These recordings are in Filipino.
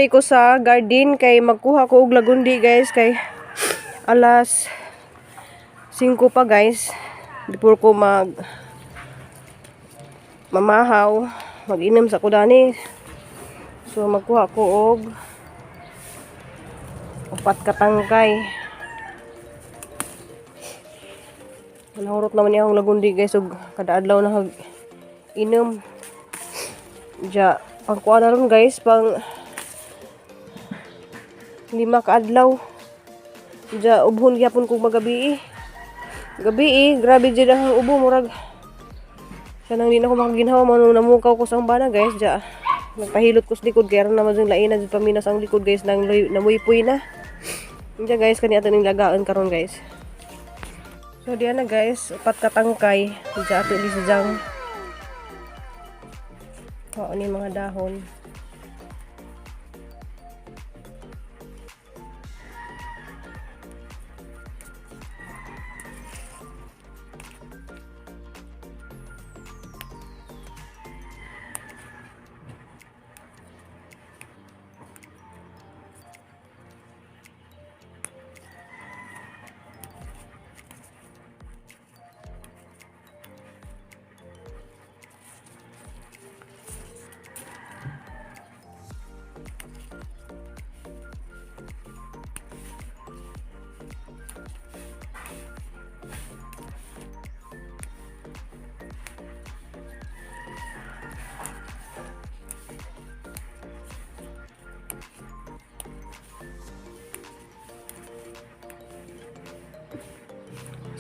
diri ko sa garden kay magkuha ko og lagundi guys kay alas 5 pa guys. Before ko mamahaw, mag-inom sa kudani. So magkuha ko og 4 katangkay. Nahurot naman niya akong lagundi guys og kada adlaw na inom. Ja, pangkuha na ron guys, pang 5 ka adlaw. Ja, ubhon gyapon kog magabi. Gabi, grabe jud ang ubo murag. Kanang di na ko makaginhawa man nung namukaw ko sa bana guys. Ja, nagpahilot ko sa likod kaya ron naman yung lain na jud paminas ang likod guys nang namuypoy na. Ja guys, kani ato ning lagaan karon guys. So diyan na guys, 4 katangkay. Ja ato li sa jang. Ni mga dahon.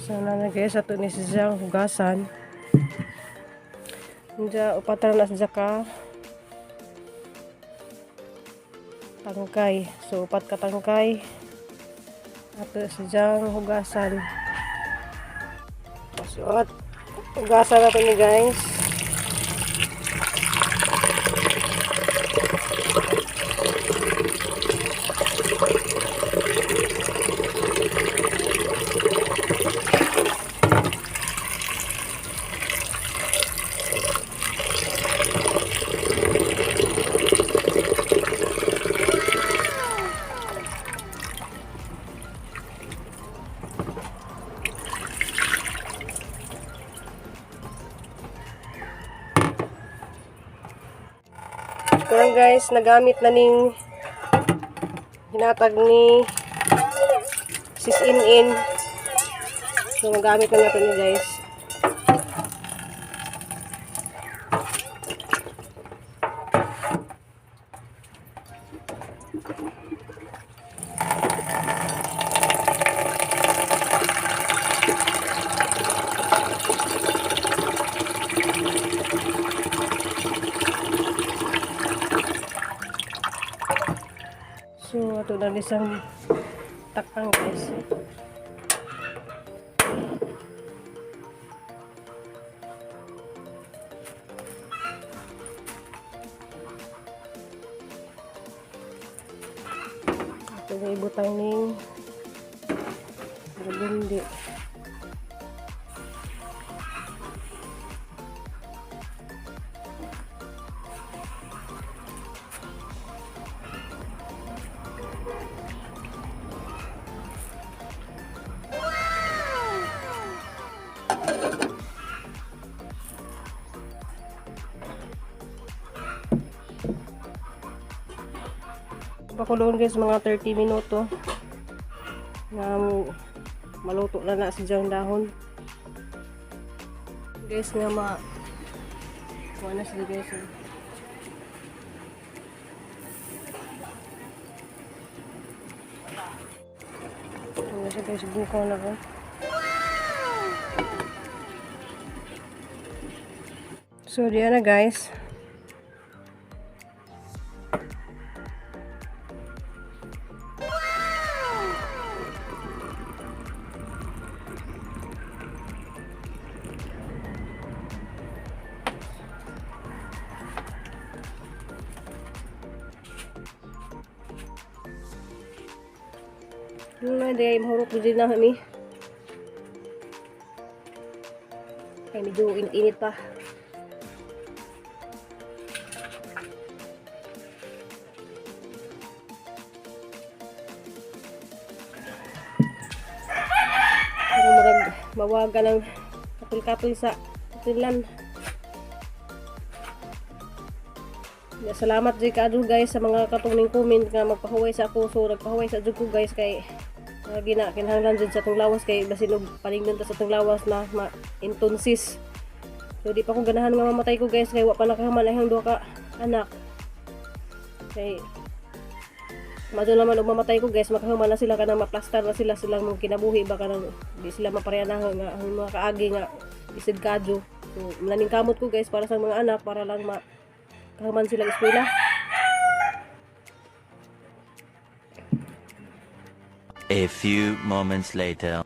So na guys, ato ni siyang hugasan. Diya upatra na siya ka tangkay. So 4 ka tangkay. Ato siyang hugasan. So hugasan nato ni guys. Kurang guys, nagamit na ning hinatag ni sis in. So nagamit na natin ni guys. So, ito na isang takpang guys. Ito na ibutang ning gabundi. Pakuloon guys mga 30 minuto na maluto na sa diyang dahon guys nga kuha na sila guys kuha na siya guys, bukaw na ko. So diyan na guys. Day mahurot din na kami. Kaya medyo init pa. mawaga ng kapil-kapil sa tilan. Salamat jud kaadto guys sa mga katuning comment nga magpahuway sa ako. So nagpahuway sa jud ko guys kay gina kinahanglan jud sa tong lawas kay basin og paningnon ta sa tong lawas na intonsis. So di pa ko ganahan nga mamatay ko guys kay wa pa nakahuman ay duha ka anak. Kay madyo naman og mamatay ko guys makahuman na sila kanang maplastar na sila silang mong kinabuhi baka nang di sila maparehanahan nga ang mga kaagi nga bisid kadyo. So mlaning kamot ko guys para sa mga anak para lang kahuman sila eskwela. A few moments later.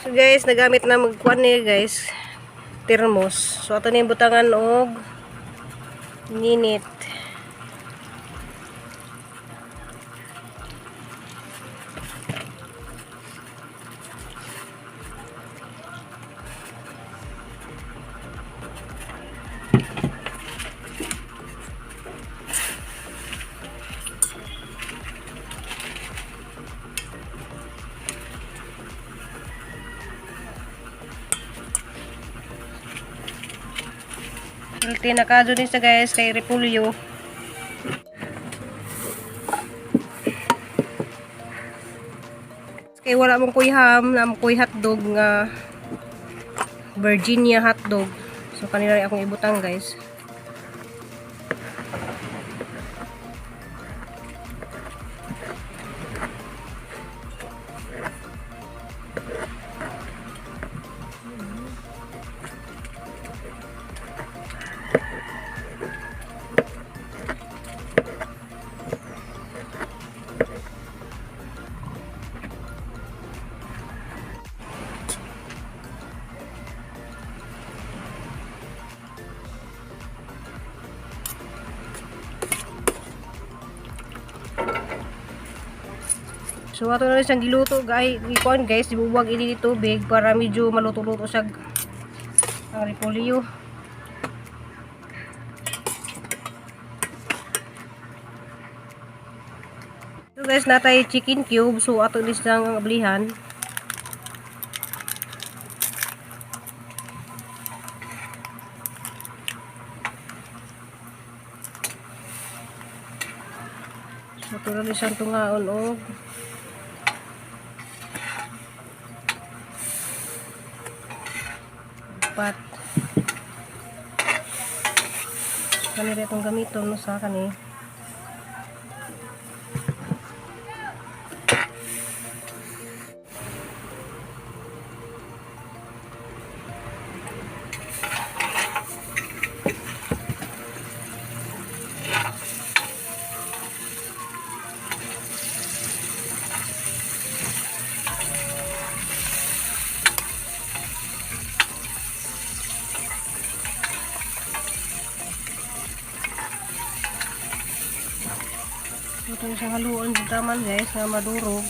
So guys, nagamit na magkuan ni guys termos. So ato ni butangan og ninit. Healthy na kadyo din sa guys kay repolyo. Kay wala mong kuyham na mong kuy hotdog nga Virginia hotdog. So kanina rin akong ibutang guys. So ato na rin siyang giluto guys, ibuwag ini ni tubig para medyo maluto-luto siya ang repolyo. So guys, natay chicken cube, so ato din siyang ablihan. So ato na rin siyang tungaon og pat kanira itong gamiton no sa kani. Ito yung siyang haluan sa taman guys nga madurog.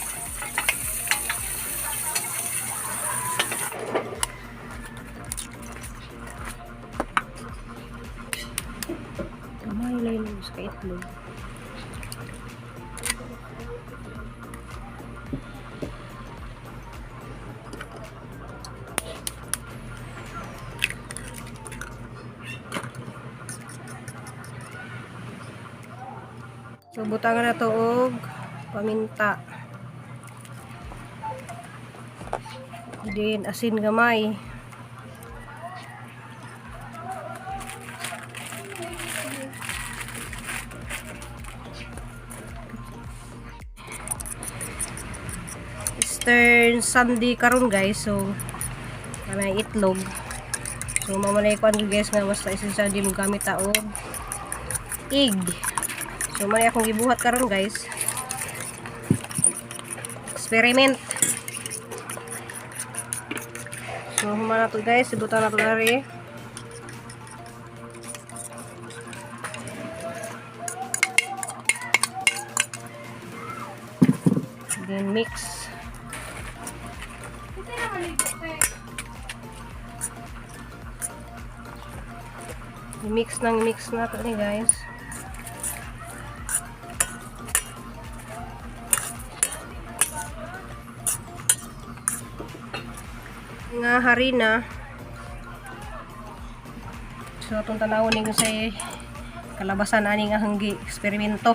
Kamay. na yun sa itlog. So, butangan na to og paminta. Then, asin gamay. Eastern Sunday karon guys. So, kanang itlog. So, mamanay ko guys nga basta isa di mo gamit og egg. So, mali akong gibuhat karon guys. Experiment. So, humana to guys. Ibutan na to dari. Then, mix. Mix na to ni guys. Nga harina. So atong tanawon ni sa kalabasan ani nga hanggi eksperimento.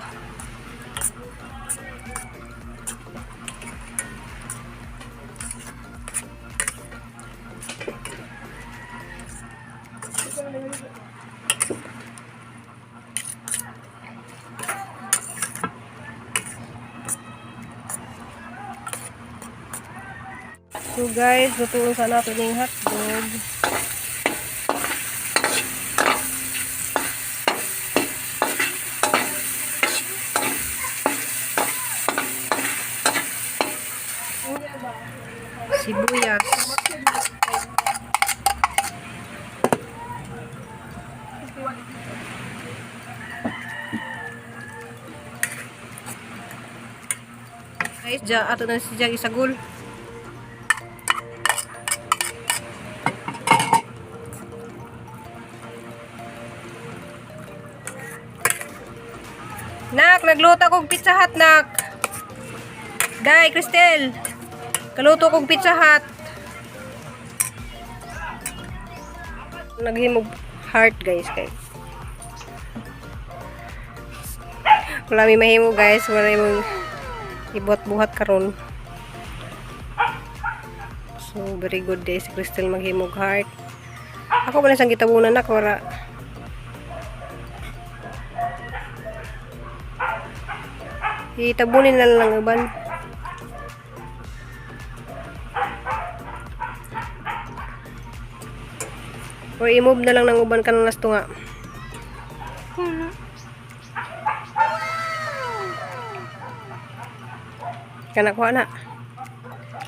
So guys, lutuin sa natin yung hotdog. Sibuyas. Guys, ato na siya isagol. Nak, nagluto kong Pizza Hut, nak. Day, Cristel. Kaluto kong Pizza Hut. Naghimog heart, guys. Wala may mahimo, guys. Wala yung ibuhat-buhat karon. So, very good day. Si Cristel maghimog heart. Ako ba na isang gitabunan, nak. Wala. Itabunin na lang uban. Or i-move na lang ng uban ka ng lasto nga. Kana kuha na.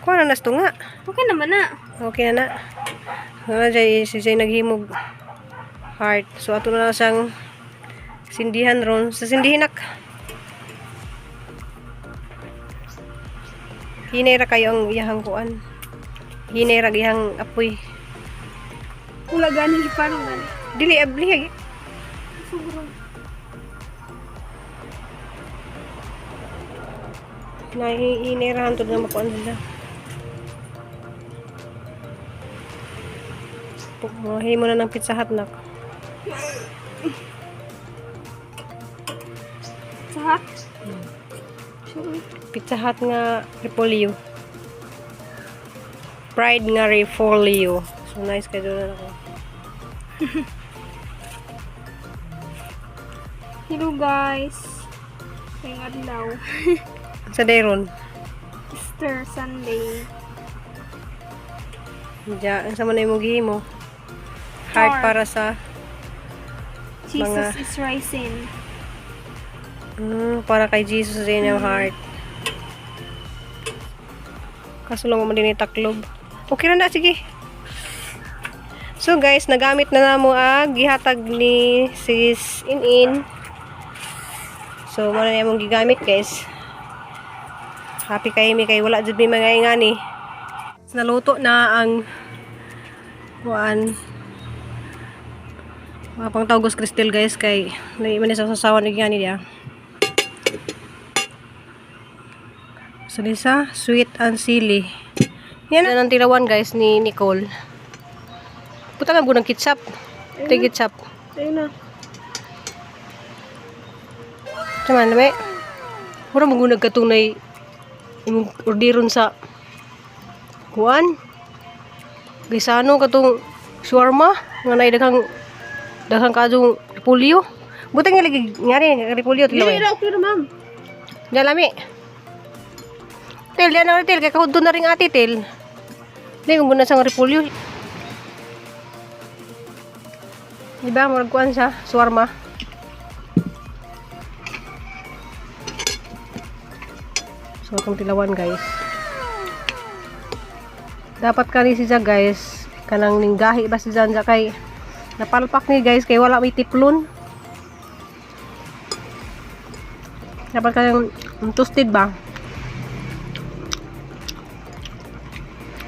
Kuha na lasto nga. Okay naman na. Okay na na. Wala dyan siya naghimog heart. So ato na lang siyang sindihan ron. Sa sindihin nak. Hinay ra kayo ang iyahang kuan. Hinay ra iyahang apoy. Wala ganing iparang man. Dili abli. Sobrang. Hinay ra hantod na makuan sila. Himo na ng Pizza Hut nak. Sahak? Pizza Hut nga repolyo. Pride nga repolyo. So nice kayo na ako. Hello guys. Ngayong adlaw. Sa Dayron. Easter Sunday. Diyan, ang sama na yung gihimo. Heart Heart. para sa Jesus Mga- is rising. para kay Jesus din yung heart. Kaso lang mo din itaklob. Okay na na, sige. So guys, nagamit na namo ang gihatag ni sis In. So, mo na yung gigamit guys. Happy kayo mi kay wala jud mi mga ingani. Naluto na ang kuan Mga pang tawgos Cristel guys kay may man sa sasawan ni gani dia. Salisa, sweet and silly. Yan ang tirawan guys ni Nicole. Puta nga bunang ketchup. Tay ketchup. Ayun na. Cuman nabe. Mura magunag katong nay imong orderon sa kuan. Gisano katong shawarma nga nay daghang kadong repolyo. Buta nga lagi ngari repolyo tilaw. Dili ra okay na ma'am. Jalami. Tel, diyan na tel kay kahudto na ring ati tel. Di mo guna sang repolyo. Diba murag kuan sa shawarma. So itong tilawan guys. Dapat kani siya guys kanang ninggahi ba siya dyan kay napalpak ni guys kay wala may tiplon. Dapat kayang toasted ba?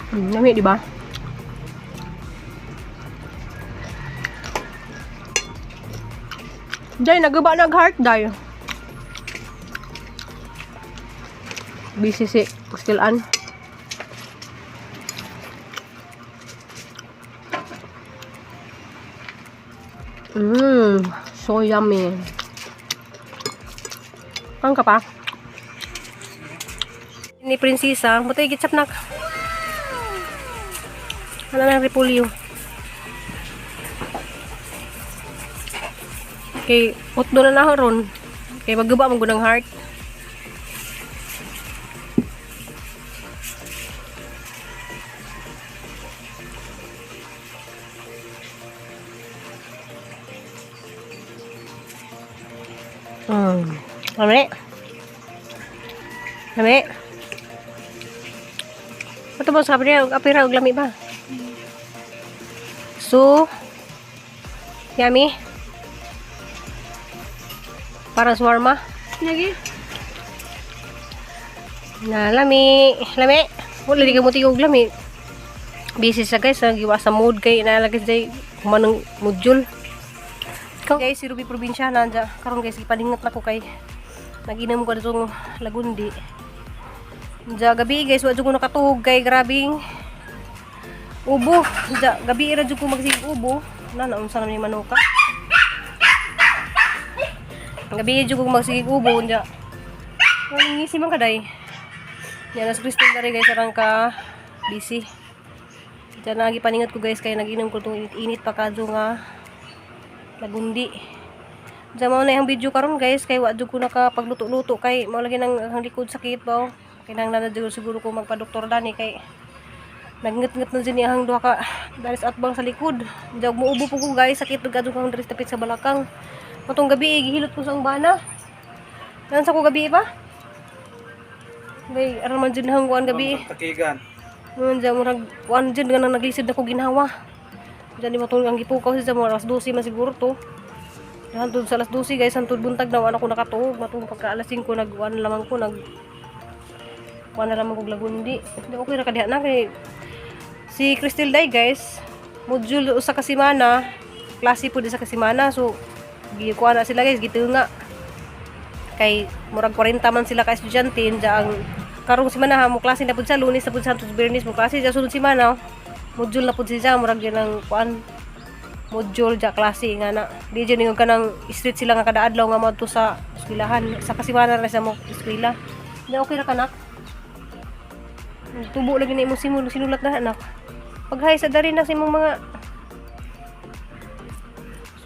Nami di ba? Day nagaba nag-heart day. BCC Pastilan. So yummy. Ang ka pa? Ni prinsesa, butay gitsap nak. Ano na repolyo? Kay utdo na nahoron. Kay magguba mong gunang heart. Lami. Lami. Ito ba sa apira og lami ba? So, yummy. Parang shawarma. Lagi. Na lami. Lami. Wala di ka mo tigog lami. Busy sa guys. Nagiwa sa mood kay nalagay day kumanong module. Guys, si Ruby Probinsya nanda. Karon guys, ipaningat na ko kay naginom ko itong lagundi. Diya gabi guys, wadyo ko nakatuhog kay grabing ubo. Diya gabi ira dyo ko magsig ubo. Naunsa naman yung manuka. Gabi dyo ko magsig ubo. Diya ngisi man kaday. Yan as Kristen dari guys, sarang ka busy. Diya nagipaningat ko guys kay naginom ko itong init pa kadyo nga lagundi. Diyan mo na yung video karon guys kay wadyo ko nakapagluto-luto kay mao lagi nang ang likod sakit ba. Kay nang nanadyo siguro ko magpa-doktor dani kay nagnget-nget na din ang duha ka daris atbang sa likod. Diyan muubo po ko guys sakit ug adto kang daris tapit sa balakang. Matong gabi gihilot ko sa bana. Nansa ko gabi ba? Bay aron man jud hang kuan gabi. Takigan. Diyan murag kuan jud ganang naglisid ako ginhawa. Diyan di matulog ang gipukaw siya mo alas 12 man siguro to. Hantod sa alas 12 guys, hantod buntag na ako nakatuog. Matulog pagka alas 5 nagkuan lamang ko kuan na lamang kog lagundi. Di okay ra kadiha na kay si Cristel day guys. Module usa ka semana, klase po di sa kasemana. So gikuan na sila guys, gitunga. Kay murag 40 man sila ka estudyante diyan karong semana ha mo klase na pud sa Lunes na pud sa Santos Bernis mo klase sa sunod semana. Module na pud siya murag yan ang kuan module ja klase nga na di dyan yung kanang street sila nga kada adlaw nga madto sa eskwelahan sa kasimana ra sa mo eskwela. Di okay ra kanak. Tubo lagi na imong sinulat na anak. Paghay sa dari na sa imong mga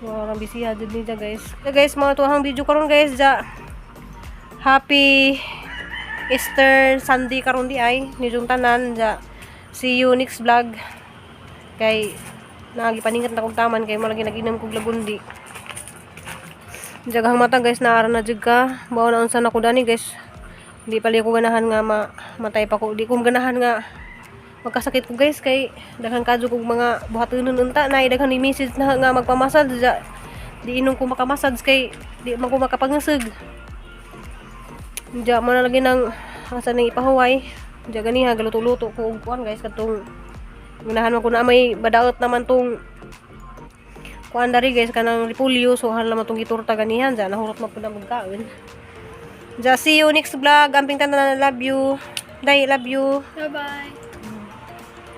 so orang bisiya jud ni guys. Guys, mga tuwang video karon guys ja. Happy Easter Sunday karon di ay ni tanan ja. See you next vlog. Kay nagipaningat na kong taman kay mo lagi naginom kog lagundi. Jagang mata guys naara na jud ka. Bawo na unsa na ko dani guys. Di pali ko ganahan nga matay pa ko. Di ko ganahan nga magkasakit ko guys kay daghan kadyo kog mga buhatonon unta na daghan ni message na nga magpamassage di inom ko makamassage kay di man ko makapangasig. Diya mo na lagi nang asa nang ipahuway. Diya ganiha galuto-luto ko og kuan guys katong ganahan man ko na may badaot naman tong kuan dari guys kanang repolyo so hala matong giturta ganihan ja nahurot man pud ang magkaon. Ja see you next vlog. Amping tanan love you. Day love you. Bye-bye.